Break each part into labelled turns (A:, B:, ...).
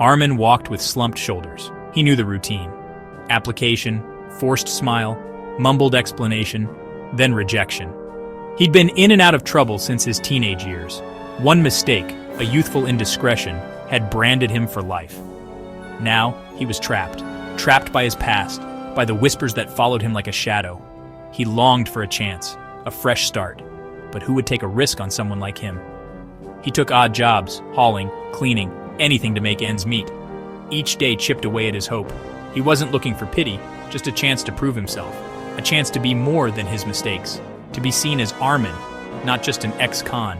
A: Armin walked with slumped shoulders. He knew the routine. Application, forced smile, mumbled explanation, then rejection. He'd been in and out of trouble since his teenage years. One mistake, a youthful indiscretion, had branded him for life. Now, he was trapped by his past, by the whispers that followed him like a shadow. He longed for a chance, a fresh start. But who would take a risk on someone like him? He took odd jobs, hauling, cleaning, anything to make ends meet. Each day chipped away at his hope. He wasn't looking for pity, just a chance to prove himself, a chance to be more than his mistakes, to be seen as Armin, not just an ex-con.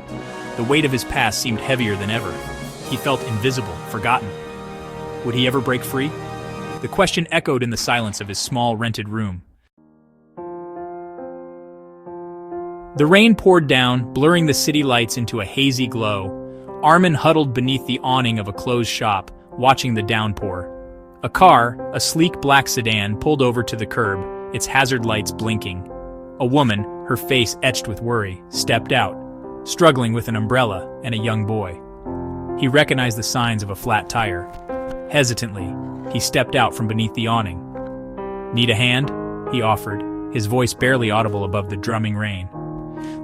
A: The weight of his past seemed heavier than ever. He felt invisible, forgotten. Would he ever break free? The question echoed in the silence of his small, rented room. The rain poured down, blurring the city lights into a hazy glow. Armin huddled beneath the awning of a closed shop, watching the downpour. A car, a sleek black sedan, pulled over to the curb, its hazard lights blinking. A woman, her face etched with worry, stepped out, struggling with an umbrella and a young boy. He recognized the signs of a flat tire. Hesitantly, he stepped out from beneath the awning. "Need a hand?" he offered, his voice barely audible above the drumming rain.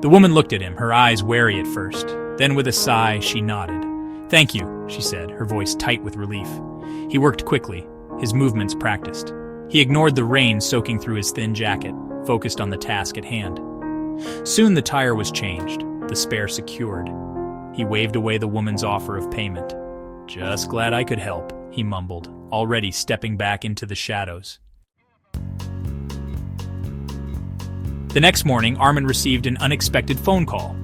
A: The woman looked at him, her eyes wary at first. Then with a sigh, she nodded. "Thank you," she said, her voice tight with relief. He worked quickly, his movements practiced. He ignored the rain soaking through his thin jacket, focused on the task at hand. Soon the tire was changed, the spare secured. He waved away the woman's offer of payment. "Just glad I could help," he mumbled, already stepping back into the shadows. The next morning, Armin received an unexpected phone call.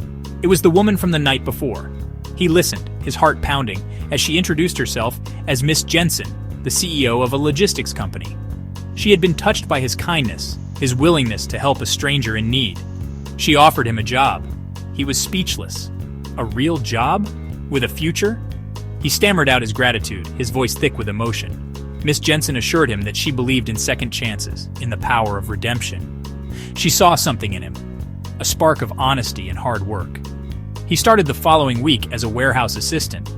A: It was the woman from the night before. He listened, his heart pounding, as she introduced herself as Miss Jensen, the CEO of a logistics company. She had been touched by his kindness, his willingness to help a stranger in need. She offered him a job. He was speechless. A real job? With a future? He stammered out his gratitude, his voice thick with emotion. Miss Jensen assured him that she believed in second chances, in the power of redemption. She saw something in him, a spark of honesty and hard work. He started the following week as a warehouse assistant.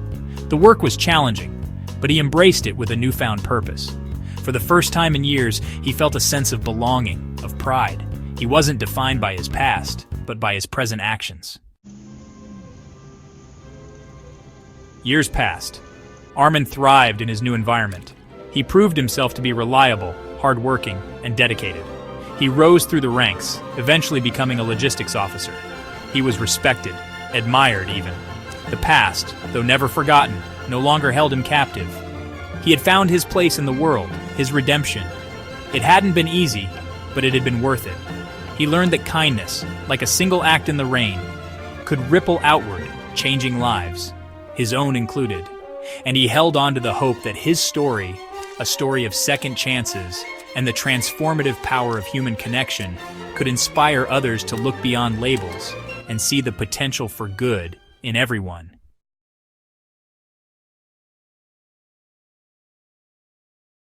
A: The work was challenging, but he embraced it with a newfound purpose. For the first time in years, he felt a sense of belonging, of pride. He wasn't defined by his past, but by his present actions. Years passed. Armin thrived in his new environment. He proved himself to be reliable, hardworking, and dedicated. He rose through the ranks, eventually becoming a logistics officer. He was respected, admired even. The past, though never forgotten, no longer held him captive. He had found his place in the world, his redemption. It hadn't been easy, but it had been worth it. He learned that kindness, like a single act in the rain, could ripple outward, changing lives, his own included. And he held on to the hope that his story, a story of second chances, and the transformative power of human connection, could inspire others to look beyond labels and see the potential for good in everyone.